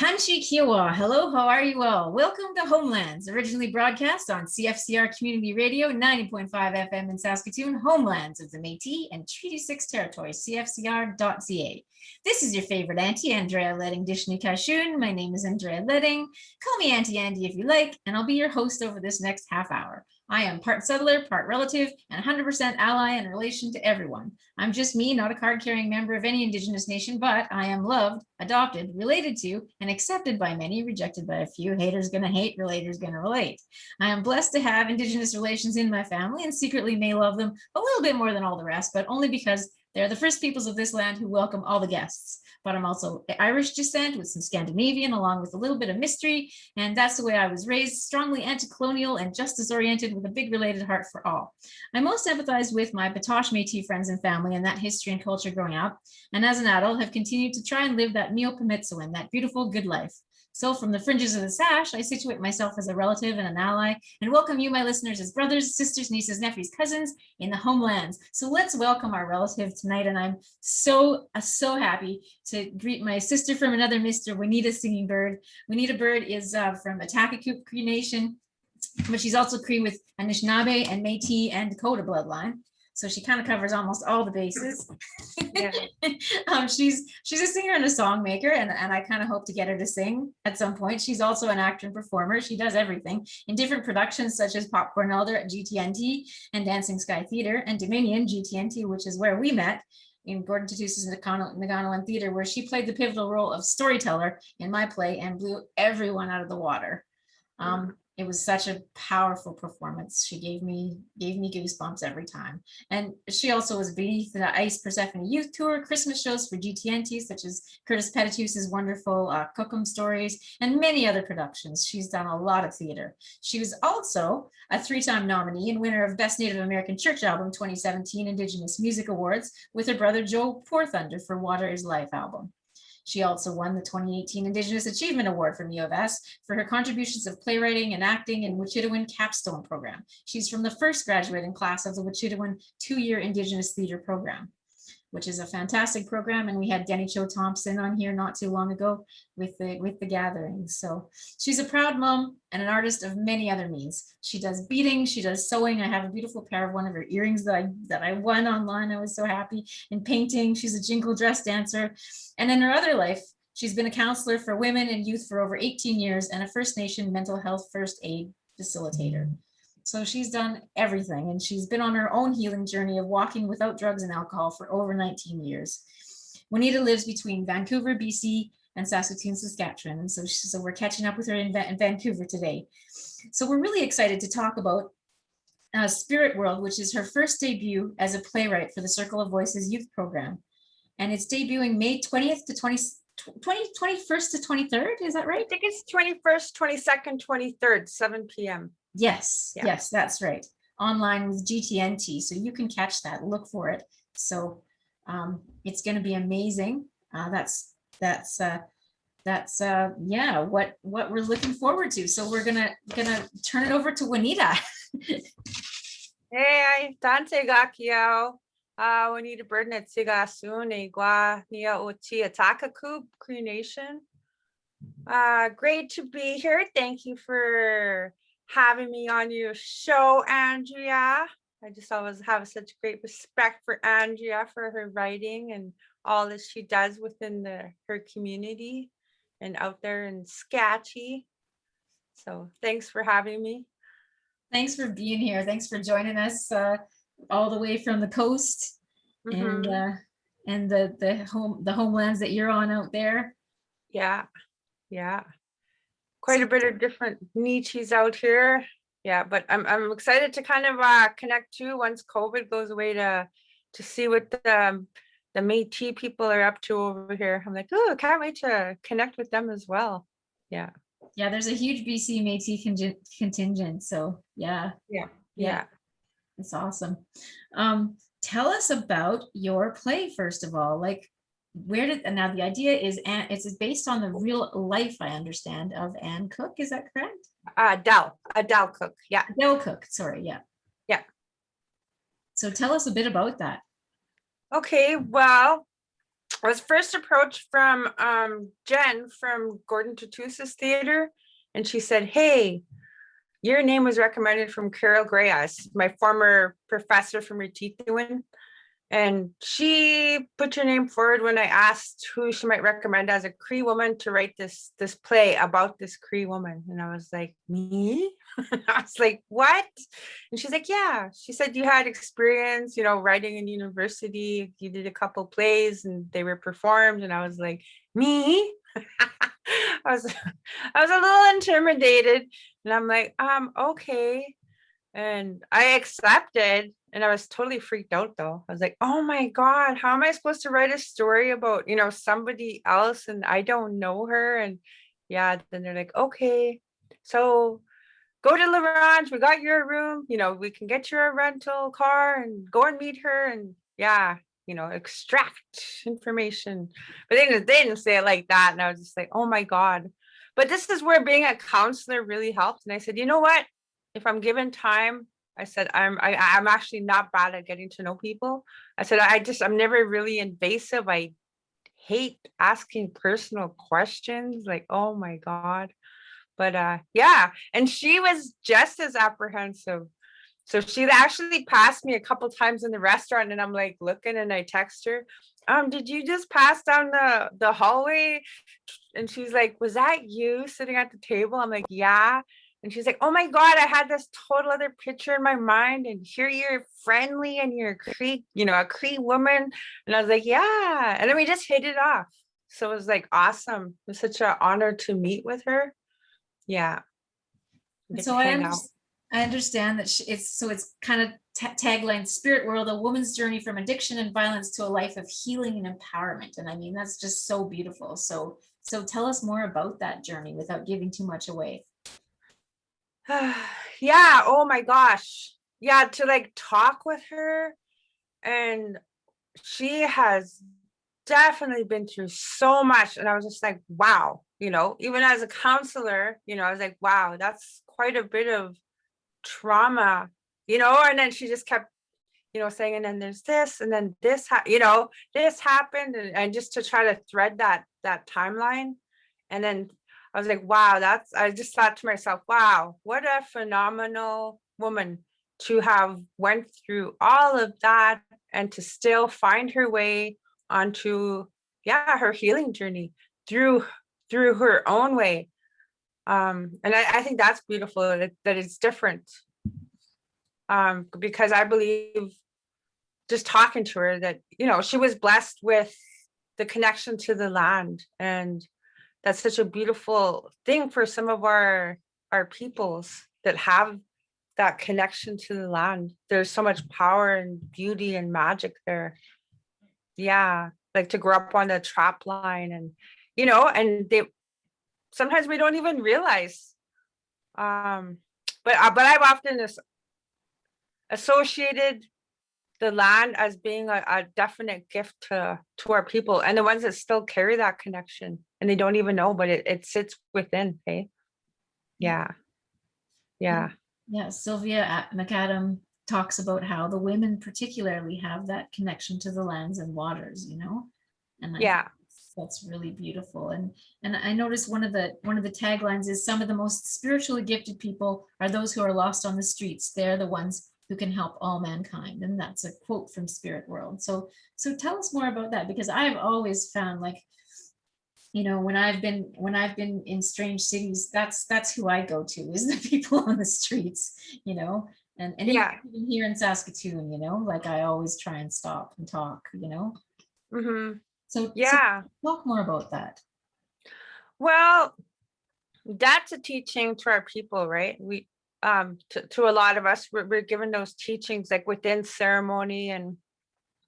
Hanshi Kiowa, hello, how are you all? Welcome to Homelands, originally broadcast on CFCR Community Radio, 90.5 FM in Saskatoon, Homelands of the Métis and Treaty 6 Territory, CFCR.ca. This is your favorite auntie, Andréa Leding Dishni Kashun. My name is Andréa Leding. Call me Auntie Andy if you like, and I'll be your host over this next half hour. I am part settler, part relative, and 100% ally and relation to everyone. I'm just me, not a card-carrying member of any Indigenous nation, but I am loved, adopted, related to, and accepted by many, rejected by a few. Haters gonna hate, relators gonna relate. I am blessed to have Indigenous relations in my family and secretly may love them a little bit more than all the rest, but only because they're the first peoples of this land who welcome all the guests. But I'm also Irish descent with some Scandinavian, along with a little bit of mystery. And that's the way I was raised, strongly anti-colonial and justice-oriented with a big related heart for all. I most empathize with my Batoche Métis friends and family and that history and culture growing up. And as an adult, have continued to try and live that Neopamitsuin, that beautiful good life. So from the fringes of the sash, I situate myself as a relative and an ally and welcome you, my listeners, as brothers, sisters, nieces, nephews, cousins in the homelands. So let's welcome our relative tonight. And I'm so happy to greet my sister from another mister, Wanita Singing Bird. Wanita Bird is from Atakakook Cree Nation, but she's also Cree with Anishinaabe and Métis and Dakota bloodline. So she kind of covers almost all the bases. Yeah. She's a singer and a songmaker, and I kind of hope to get her to sing at some point. She's also an actor and performer. She does everything in different productions such as Popcorn Elder at GTNT and Dancing Sky Theatre and Dominion GTNT, which is where we met in Gordon Tatus's Nagano Theatre, where she played the pivotal role of Storyteller in my play and blew everyone out of the water. It was such a powerful performance. She gave me goosebumps every time. And she also was beneath the Ice Persephone Youth Tour, Christmas shows for GTNT, such as Curtis Pettitus's wonderful Cookham Stories, and many other productions. She's done a lot of theater. She was also a 3-time nominee and winner of Best Native American Church Album 2017 Indigenous Music Awards with her brother Joe Poorthunder for Water is Life album. She also won the 2018 Indigenous Achievement Award from U of S for her contributions of playwriting and acting in Wicetowin Capstone program. She's from the first graduating class of the Wicetowin 2-year Indigenous Theatre program, which is a fantastic program. And we had Denny Cho Thompson on here not too long ago with the gathering. So she's a proud mom and an artist of many other means. She does beading, she does sewing. I have a beautiful pair of one of her earrings that I won online. I was so happy. And painting, she's a jingle dress dancer. And in her other life, she's been a counselor for women and youth for over 18 years and a First Nation mental health first aid facilitator. So she's done everything, and she's been on her own healing journey of walking without drugs and alcohol for over 19 years. Wanita lives between Vancouver, BC, and Saskatoon, Saskatchewan, and so we're catching up with her in Vancouver today. So we're really excited to talk about Spirit World, which is her first debut as a playwright for the Circle of Voices youth program. And it's debuting May 20th to 21st to 23rd, is that right? I think it's 21st, 22nd, 23rd, 7 p.m. Yes, yeah. Yes, that's right. Online with GTNT, so you can catch that. Look for it. So it's going to be amazing. That's yeah, what we're looking forward to. So we're gonna turn it over to Wanita. Hey, Dante Gakiao. Wanita Bird net siga soon a gua nia oti Atakakook Cree Nation. Great to be here. Thank you for having me on your show, Andréa. I just always have such great respect for Andréa for her writing and all that she does within her community and out there in Sketchy. So thanks for having me. Thanks for being here. Thanks for joining us all the way from the coast. Mm-hmm. and the homelands that you're on out there. Yeah. Quite a bit of different niches out here. Yeah, but I'm excited to kind of connect too once COVID goes away to see what the Métis people are up to over here. I'm like, oh, I can't wait to connect with them as well. Yeah, there's a huge BC Métis contingent. So yeah, it's awesome. Tell us about your play first of all. Like, now the idea is it's based on the real life, I understand, of Anne Cook. Is that correct? Adele Cook. Yeah. Adele Cook. Sorry. Yeah. Yeah. So tell us a bit about that. Okay. Well, I was first approached from Jen from Gordon Tatusa's theater, and she said, "Hey, your name was recommended from Carol Grayas, my former professor from Wicetowin. And she put your name forward when I asked who she might recommend as a Cree woman to write this play about this Cree woman." And I was like, "Me?" I was like, "What?" And she's like, "Yeah." She said, "You had experience, writing in university. You did a couple plays and they were performed." And I was like, "Me?" I was a little intimidated, and I'm like, okay. And I accepted, and I was totally freaked out though. I was like, "Oh my God, how am I supposed to write a story about, somebody else and I don't know her?" And yeah, then they're like, "Okay, so go to LaRange, we got your room, we can get you a rental car and go and meet her." And yeah, extract information. But they didn't say it like that. And I was just like, "Oh my God." But this is where being a counselor really helped. And I said, "You know what? If I'm given time," I said, I'm actually not bad at getting to know people." I said, I'm never really invasive. I hate asking personal questions. Like, oh my God. But yeah, and she was just as apprehensive. So she actually passed me a couple times in the restaurant, and I'm like looking, and I text her, "Did you just pass down the hallway?" And she's like, "Was that you sitting at the table?" I'm like, "Yeah." And she's like, "Oh my God, I had this total other picture in my mind, and here you're friendly and you're a Cree woman." And I was like, "Yeah." And then we just hit it off. So it was like awesome. It was such an honor to meet with her. Yeah. Get So to hang out. I understand that it's kind of tagline Spirit World, a woman's journey from addiction and violence to a life of healing and empowerment. And I mean, that's just so beautiful. So tell us more about that journey without giving too much away. Yeah. Oh my gosh. Yeah. To like talk with her, and she has definitely been through so much. And I was just like, wow, even as a counselor, I was like, wow, that's quite a bit of trauma, and then she just kept, saying, "And then there's this, and then this, this happened." And just to try to thread that timeline. And then I was like, wow, I just thought to myself, wow, what a phenomenal woman to have went through all of that and to still find her way onto, yeah, her healing journey through her own way. And I think that's beautiful that it's different. Because I believe, just talking to her, that she was blessed with the connection to the land, and that's such a beautiful thing for some of our peoples that have that connection to the land. There's so much power and beauty and magic there. Yeah, like to grow up on the trap line, and and they sometimes we don't even realize. But I've often associated the land as being a definite gift to our people, and the ones that still carry that connection and they don't even know, but it sits within. Hey, yeah. Yeah, Sylvia McAdam talks about how the women particularly have that connection to the lands and waters, and Yeah. That's really beautiful. And I noticed one of the taglines is, "Some of the most spiritually gifted people are those who are lost on the streets. They're the ones who can help all mankind." And that's a quote from Spirit World. So tell us more about that, because I've always found, like, when I've been in strange cities, that's who I go to, is the people on the streets, and Yeah. even here in Saskatoon, like I always try and stop and talk, Mm-hmm. so Yeah. talk more about that. Well, that's a teaching to our people, right? We to a lot of us, we're given those teachings like within ceremony, and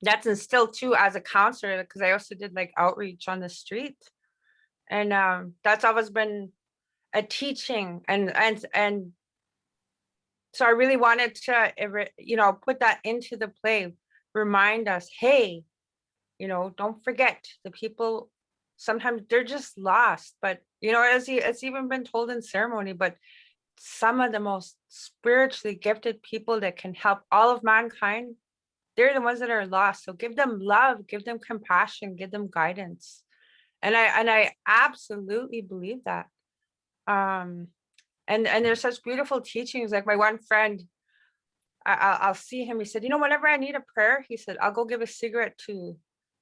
that's instilled too as a counselor, because I also did like outreach on the street. And that's always been a teaching, and so I really wanted to put that into the play, remind us, hey, don't forget the people. Sometimes they're just lost, but as it's even been told in ceremony, but some of the most spiritually gifted people that can help all of mankind they're the ones that are lost. So give them love, give them compassion, give them guidance. And I absolutely believe that. And there's such beautiful teachings. Like my one friend, I'll see him. He said, whenever I need a prayer, he said, I'll go give a cigarette to.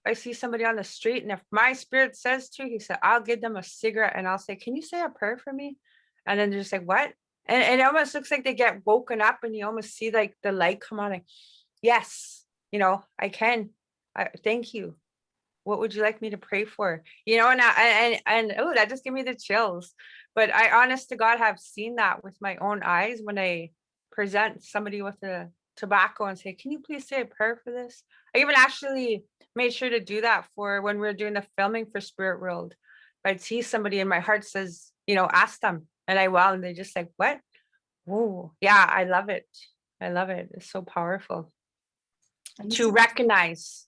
I see somebody on the street, and if my spirit says to, he said, I'll give them a cigarette, and I'll say, can you say a prayer for me? And then they're just like, what? And it almost looks like they get woken up, and you almost see like the light come on. Like, yes, I can. Thank you. What would you like me to pray for? And oh, that just gave me the chills. But I, honest to God, have seen that with my own eyes when I present somebody with a tobacco and say, can you please say a prayer for this? I even actually made sure to do that for when we were doing the filming for Spirit World. If I'd see somebody and my heart says, ask them. And I will, and they just like, what? Whoa, yeah, I love it. I love it. It's so powerful to recognize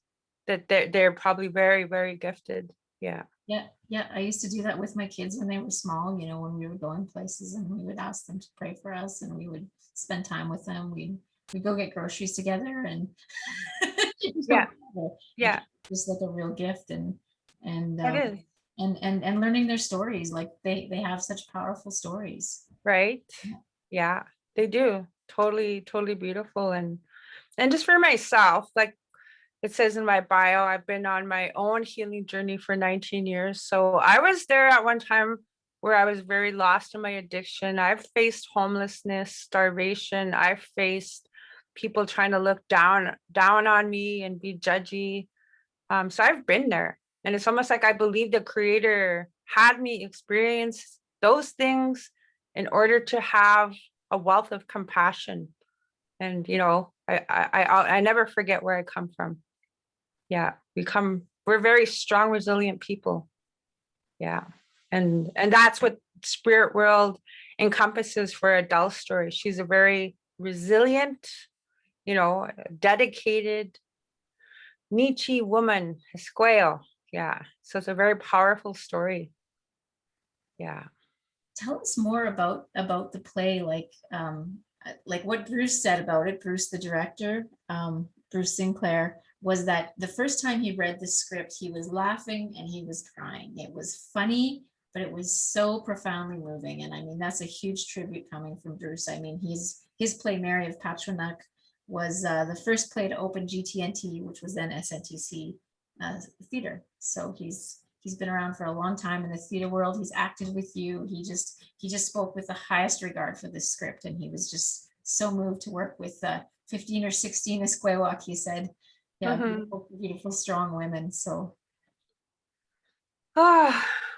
that they're probably very, very gifted. Yeah. Yeah. I used to do that with my kids when they were small, when we were going places, and we would ask them to pray for us, and we would spend time with them. We'd go get groceries together, and yeah, just like a real gift, and it is. And learning their stories. Like they have such powerful stories. Right. Yeah, they do. Totally, totally beautiful. And just for myself, like it says in my bio, I've been on my own healing journey for 19 years. So I was there at one time where I was very lost in my addiction. I've faced homelessness, starvation. I've faced people trying to look down on me and be judgy. So I've been there. And it's almost like I believe the Creator had me experience those things in order to have a wealth of compassion. And, I never forget where I come from. Yeah, we're very strong, resilient people. Yeah. And that's what Spirit World encompasses for Adele's story. She's a very resilient, dedicated Nietzsche woman, Esqueo. Yeah. So it's a very powerful story. Yeah. Tell us more about the play, like what Bruce said about it. Bruce, the director, Bruce Sinclair, was that the first time he read the script, he was laughing and he was crying. It was funny, but it was so profoundly moving. And I mean, that's a huge tribute coming from Bruce. I mean, his play Mary of Patronac was the first play to open GTNT, which was then SNTC theater. So he's been around for a long time in the theater world. He's acted with you. He just spoke with the highest regard for this script, and he was just so moved to work with 15 or 16 Esquewak, he said. Yeah, beautiful, beautiful, strong women. So, well,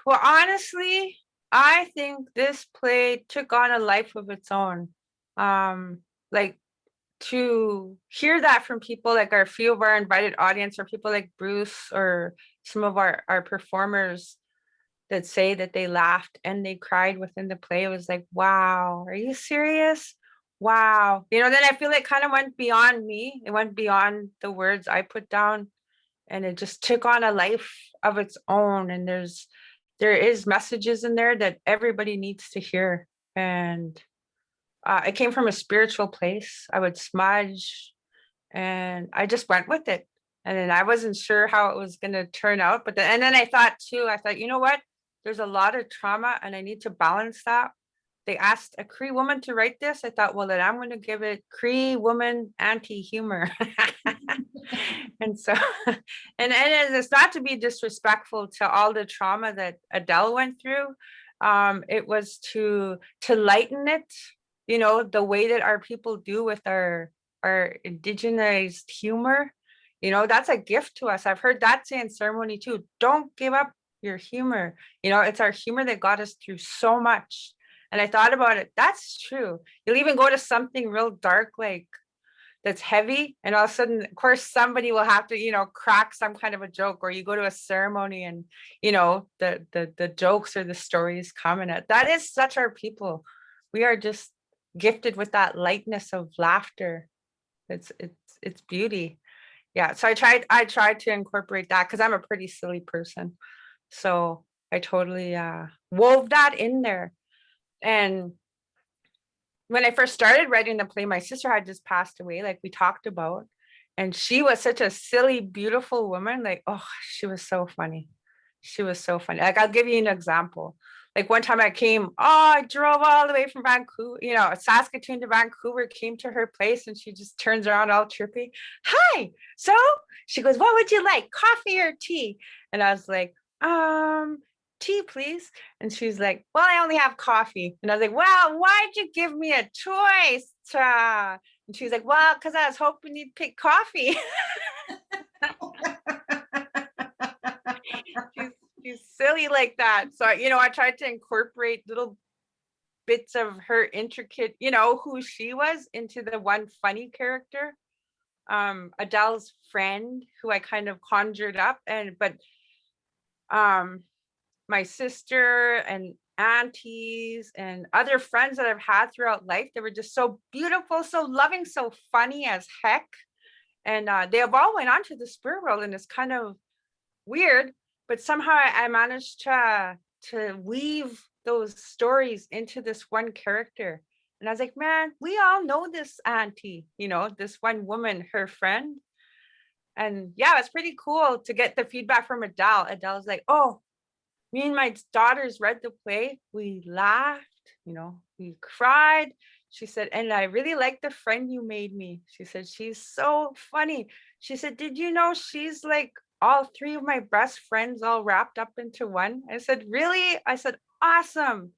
honestly, I think this play took on a life of its own. Like to hear that from people like a few of our invited audience, or people like Bruce, or some of our performers that say that they laughed and they cried within the play. It was like, wow, are you serious? Wow. Then I feel it kind of went beyond me. It went beyond the words I put down, and it just took on a life of its own. And there is messages in there that everybody needs to hear. And it came from a spiritual place. I would smudge, and I just went with it. And then I wasn't sure how it was going to turn out. And then I thought, you know what? There's a lot of trauma, and I need to balance that. They asked a Cree woman to write this. I thought, well, then I'm going to give it Cree woman anti-humor. And so, and it's not to be disrespectful to all the trauma that Adele went through. It was to lighten it, the way that our people do with our indigenized humor. That's a gift to us. I've heard that say in ceremony too. Don't give up your humor. It's our humor that got us through so much. And I thought about it. That's true. You'll even go to something real dark, like that's heavy, and all of a sudden, of course, somebody will have to, crack some kind of a joke, or you go to a ceremony and, the jokes or the stories come in it. That is such our people. We are just gifted with that lightness of laughter. It's beauty. Yeah. So I tried to incorporate that, because I'm a pretty silly person. So I totally wove that in there. And when I first started writing the play, my sister had just passed away, like we talked about. And she was such a silly, beautiful woman. Like, oh, she was so funny. She was so funny. Like, I'll give you an example. Like one time I drove all the way from Vancouver, Saskatoon to Vancouver, came to her place, and she just turns around all trippy. Hi. So she goes, what would you like, coffee or tea? And I was like, tea, please. And she's like, well, I only have coffee. And I was like, well, why'd you give me a choice? And she's like, well, because I was hoping you'd pick coffee. She's silly like that. So, I tried to incorporate little bits of her intricate, who she was into the one funny character. Adele's friend, who I kind of conjured up, but my sister and aunties and other friends that I've had throughout life, they were just so beautiful, so loving, so funny as heck. And they have all went on to the spirit world, and it's kind of weird, but somehow I managed to weave those stories into this one character. And I was like, man, we all know this auntie, this one woman, her friend. And yeah, it's pretty cool to get the feedback from Adele. Adele's like, oh, me and my daughters read the play. We laughed, we cried. She said, and I really like the friend you made me. She said, she's so funny. She said, did you know she's like all three of my best friends all wrapped up into one? I said, really? I said, awesome.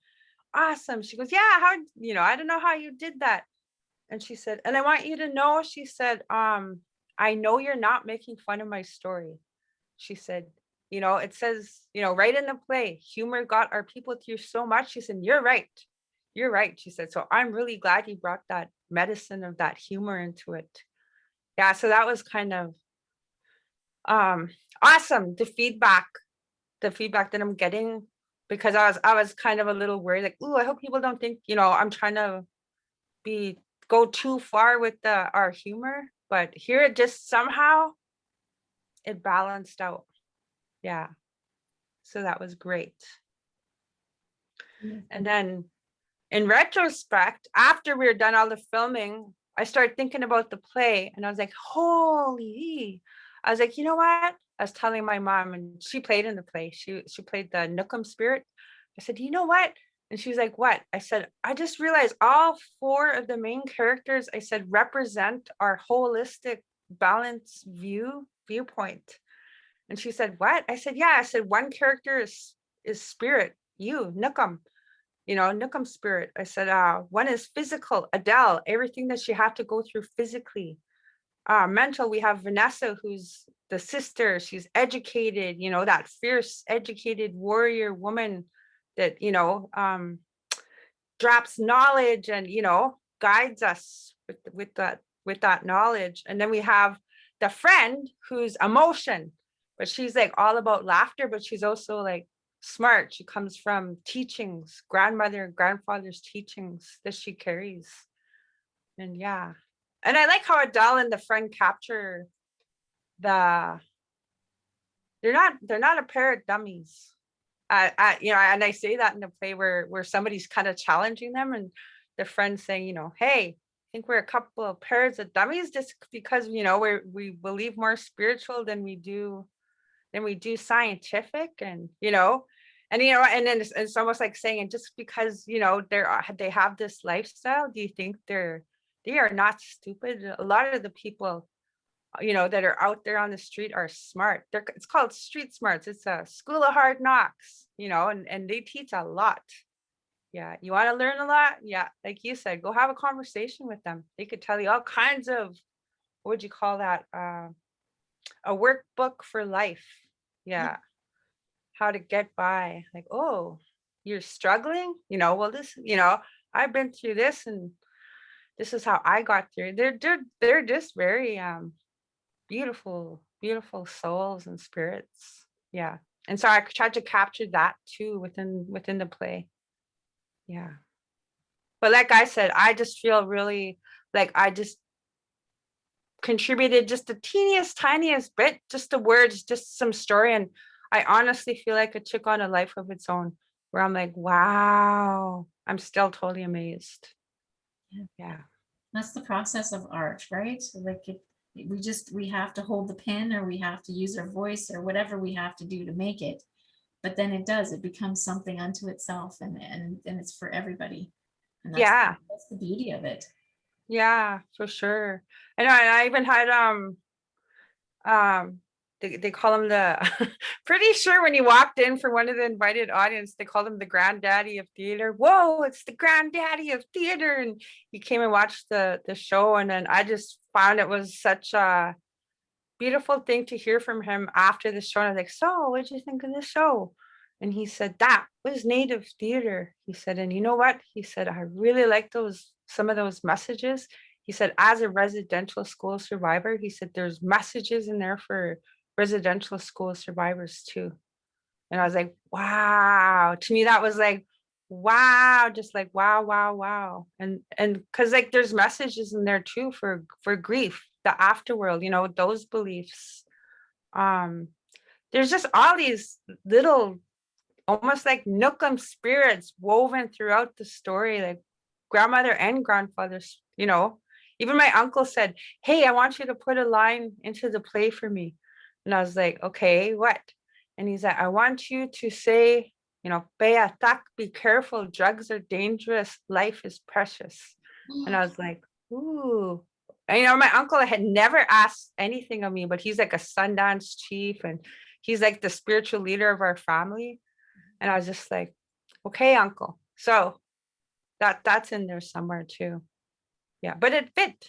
Awesome. She goes, yeah, how, I don't know how you did that. And she said, and I want you to know, she said, I know you're not making fun of my story. She said, it says, right in the play, humor got our people through so much. She said, you're right. You're right. She said, so I'm really glad you brought that medicine of that humor into it. Yeah. So that was kind of awesome. The feedback that I'm getting, because I was kind of a little worried, like, ooh, I hope people don't think, I'm trying to go too far with our humor, but here it just somehow it balanced out. Yeah. So that was great. And then in retrospect, after we were done all the filming, I started thinking about the play, and I was like, holy, I was like, you know what? I was telling my mom, and she played in the play. She played the Nookum spirit. I said, you know what? And she was like, what? I said, I just realized all four of the main characters, I said, represent our holistic balance viewpoint. And she said, what? I said, yeah. I said, one character is spirit, you, Nookum, Nookum spirit. I said, one is physical, Adele, everything that she had to go through physically. Mental, we have Vanessa, who's the sister. She's educated, that fierce, educated warrior woman that, drops knowledge and, guides us with that knowledge. And then we have the friend who's emotion, but she's like all about laughter, but she's also like smart. She comes from teachings, grandfather's teachings that she carries. And yeah. And I like how Adele and the friend capture they're not a pair of dummies. And I say that in the play where somebody's kind of challenging them, and the friend's saying, hey, I think we're a couple of pairs of dummies just because, we believe more spiritual than we do scientific, and and then it's almost like saying, and just because they have this lifestyle, do you think they are not stupid? A lot of the people that are out there on the street are smart. It's called street smarts. It's a school of hard knocks, and they teach a lot. Yeah, you want to learn a lot? Yeah, like you said, go have a conversation with them. They could tell you all kinds of, what would you call that? A workbook for life. Yeah. How to get by. Like, oh, you're struggling? Well, this, I've been through this, and this is how I got through. They're just very beautiful souls and spirits. Yeah. And so I tried to capture that too within the play. Yeah. But like I said, I just feel really like I just contributed just the teeniest, tiniest bit, just the words, just some story. And I honestly feel like it took on a life of its own, where I'm like, wow, I'm still totally amazed. Yeah. That's the process of art, right? So like we have to hold the pen, or we have to use our voice, or whatever we have to do to make it. But then it becomes something unto itself, and it's for everybody. And that's the beauty of it. Yeah, for sure. I know, and I even had they call him the pretty sure when he walked in for one of the invited audience, they called him the granddaddy of theater. Whoa, it's the granddaddy of theater. And he came and watched the show, and then I just found it was such a beautiful thing to hear from him after the show. And I was like, so what did you think of the show? And he said, that was native theater. He said, and you know what? He said, I really like some of those messages. He said, as a residential school survivor, he said, there's messages in there for residential school survivors too. And I was like, wow. To me, that was like, wow, just like, wow, wow, wow. And because like there's messages in there too for grief, the afterworld, you know, those beliefs. There's just all these little, almost like nookum spirits woven throughout the story, like grandmother and grandfather's, you know. Even my uncle said, hey, I want you to put a line into the play for me. And I was like, okay, what? And he's like, I want you to say, you know, be careful, drugs are dangerous, life is precious. And I was like, ooh. And, you know, my uncle had never asked anything of me, but he's like a Sundance chief, and he's like the spiritual leader of our family. And I was just like, okay, uncle. So that's in there somewhere too. Yeah, but it fit.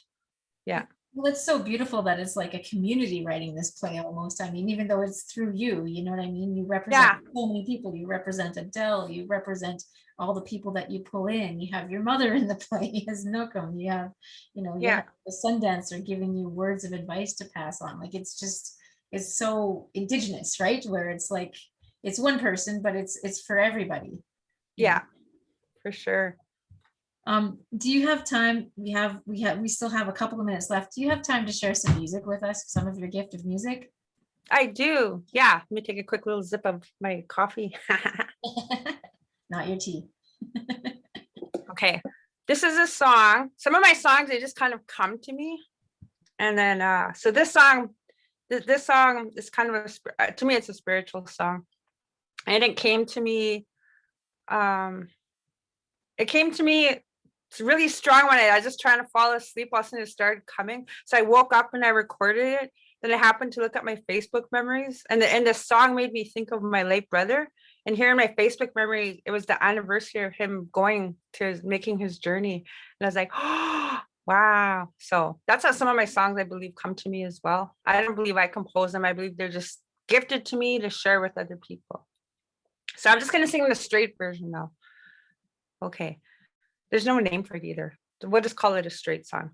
Yeah. Well, it's so beautiful that it's like a community writing this play almost. I mean, even though it's through you, you know what I mean? You represent so many people. You represent Adele, you represent all the people that you pull in. You have your mother in the play as Nookum. You have, you know, you have the Sundancer giving you words of advice to pass on. Like it's so Indigenous, right? Where it's like, it's one person, but it's for everybody. Yeah, for sure. Do you have time? We still have a couple of minutes left. Do you have time to share some music with us? Some of your gift of music? I do. Yeah. Let me take a quick little sip of my coffee. Not your tea. Okay. This is a song. Some of my songs, they just kind of come to me. And then, so this song is kind of to me, it's a spiritual song. And it came to me, it's really strong when I was just trying to fall asleep. All of a sudden it started coming. So I woke up and I recorded it. Then I happened to look at my Facebook memories, and the song made me think of my late brother. And here in my Facebook memory, it was the anniversary of him making his journey. And I was like, oh, wow. So that's how some of my songs, I believe, come to me as well. I don't believe I compose them. I believe they're just gifted to me to share with other people. So I'm just going to sing the straight version now. Okay. There's no name for it either. We'll just call it a straight song.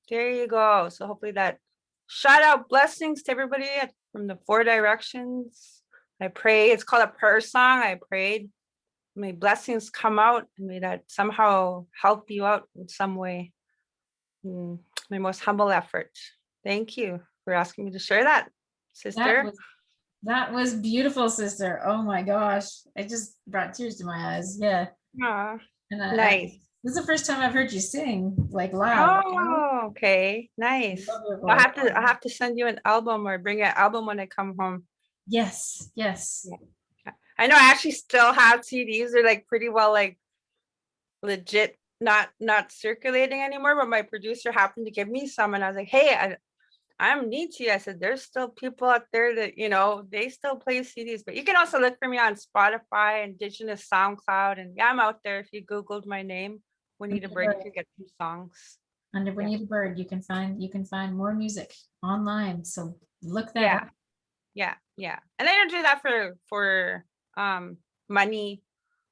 There you go. So hopefully that shout out blessings to everybody from the 4 directions. I pray, it's called a prayer song. I prayed, may blessings come out, and may that somehow help you out in some way. My most humble effort. Thank you for asking me to share that, sister. That was beautiful, sister. Oh my gosh. It just brought tears to my eyes. Yeah. Aww, and nice. This is the first time I've heard you sing like loud. Oh, okay, nice. I'll have to send you an album, or bring an album when I come home. Yes, yes. Yeah. I know I actually still have CDs. They're like pretty well like legit not circulating anymore, but my producer happened to give me some, and I was like, hey, I'm Nietzsche. I said, there's still people out there that, they still play CDs, but you can also look for me on Spotify, Indigenous SoundCloud. And yeah, I'm out there. If you Googled my name, Wanita Bird, you could get some songs. Under Wanita Bird, you can find more music online. So look that Yeah. up. Yeah. And I don't do that for money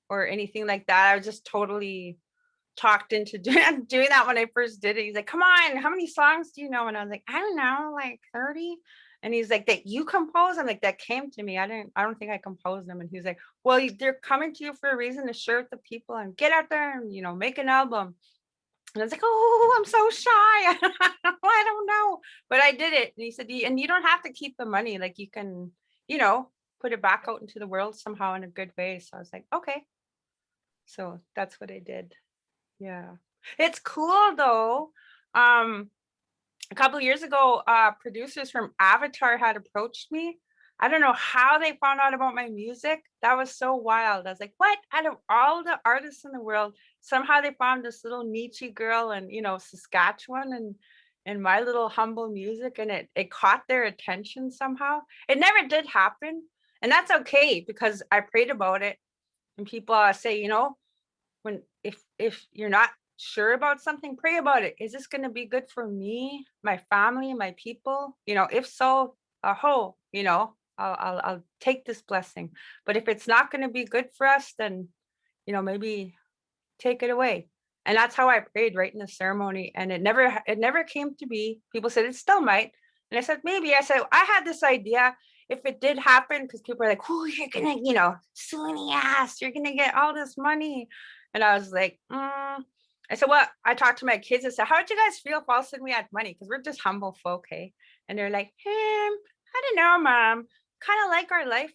or anything like that. I was just totally talked into doing that when I first did it. He's like, come on, how many songs do you know? And I was like, I don't know, like 30. And he's like, that you compose? I'm like, that came to me. I don't think I composed them. And he's like, well, they're coming to you for a reason, to share with the people and get out there and, make an album. And I was like, oh, I'm so shy. I don't know. But I did it. And he said, and you don't have to keep the money. Like you can, put it back out into the world somehow in a good way. So I was like, okay. So that's what I did. Yeah. It's cool though. A couple of years ago, producers from Avatar had approached me. I don't know how they found out about my music. That was so wild. I was like, what? Out of all the artists in the world, somehow they found this little Nietzsche girl in, Saskatchewan and my little humble music, and it caught their attention somehow. It never did happen. And that's okay, because I prayed about it. And people say, when if you're not sure about something, pray about it. Is this going to be good for me, my family, my people? If so, I'll take this blessing. But if it's not going to be good for us, then maybe take it away. And that's how I prayed right in the ceremony. And it never came to be. People said it still might. And I said, maybe. I said, I had this idea. If it did happen, because people are like, oh, you're gonna, sue in the ass, you're gonna get all this money. And I was like, I said, well, I talked to my kids and said, how would you guys feel if all of a sudden we had money? Because we're just humble folk, hey? And they're like, I don't know, Mom. Kind of like our life,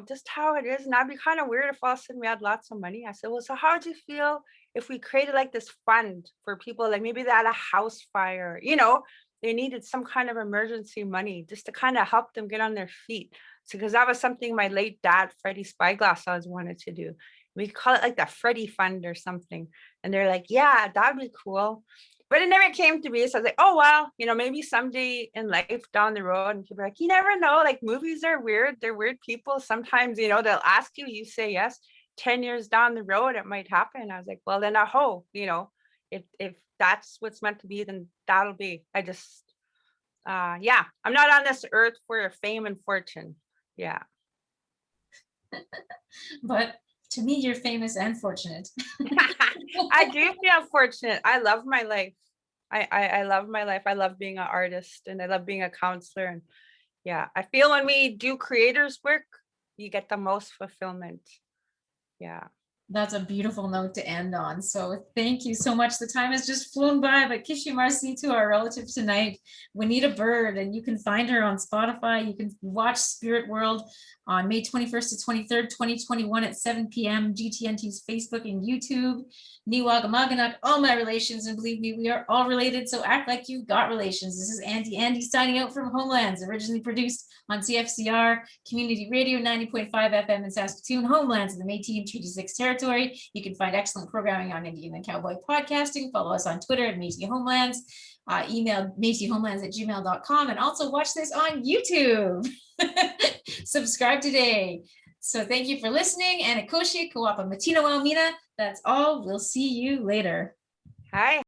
just how it is. And that'd be kind of weird if all of a sudden we had lots of money. I said, well, so how would you feel if we created like this fund for people, like maybe they had a house fire, they needed some kind of emergency money just to kind of help them get on their feet. So, because that was something my late dad, Freddie Spyglass, always wanted to do. We could call it like the Freddie Fund or something. And they're like, yeah, that'd be cool. But it never came to be. So I was like, oh, well, maybe someday in life down the road. And people are like, you never know. Like movies are weird. They're weird people. Sometimes, they'll ask you, you say yes. 10 years down the road, it might happen. I was like, well, then I hope, if that's what's meant to be, then that'll be. I just, I'm not on this earth for fame and fortune. Yeah. But to me, you're famous and fortunate. I do feel fortunate. I love my life. I love my life. I love being an artist, and I love being a counselor. And yeah, I feel when we do creators work, you get the most fulfillment. Yeah. That's a beautiful note to end on. So thank you so much. The time has just flown by, but Kishi Marcy, to our relative tonight, Wanita Bird, and you can find her on Spotify. You can watch Spirit World on May 21st to 23rd, 2021 at 7 p.m. GTNT's Facebook and YouTube. Niwagamaganak, all my relations, and believe me, we are all related, so act like you've got relations. This is Andy signing out from Homelands, originally produced on CFCR Community Radio 90.5 FM in Saskatoon, Homelands of the Métis and Treaty 6 territory. You can find excellent programming on Indian and Cowboy podcasting. Follow us on Twitter at Métis Homelands. Email métishomelands@gmail.com, and also watch this on YouTube. Subscribe today. So thank you for listening, and Akoshi Kawapa Matina Waumina. That's all. We'll see you later. Hi.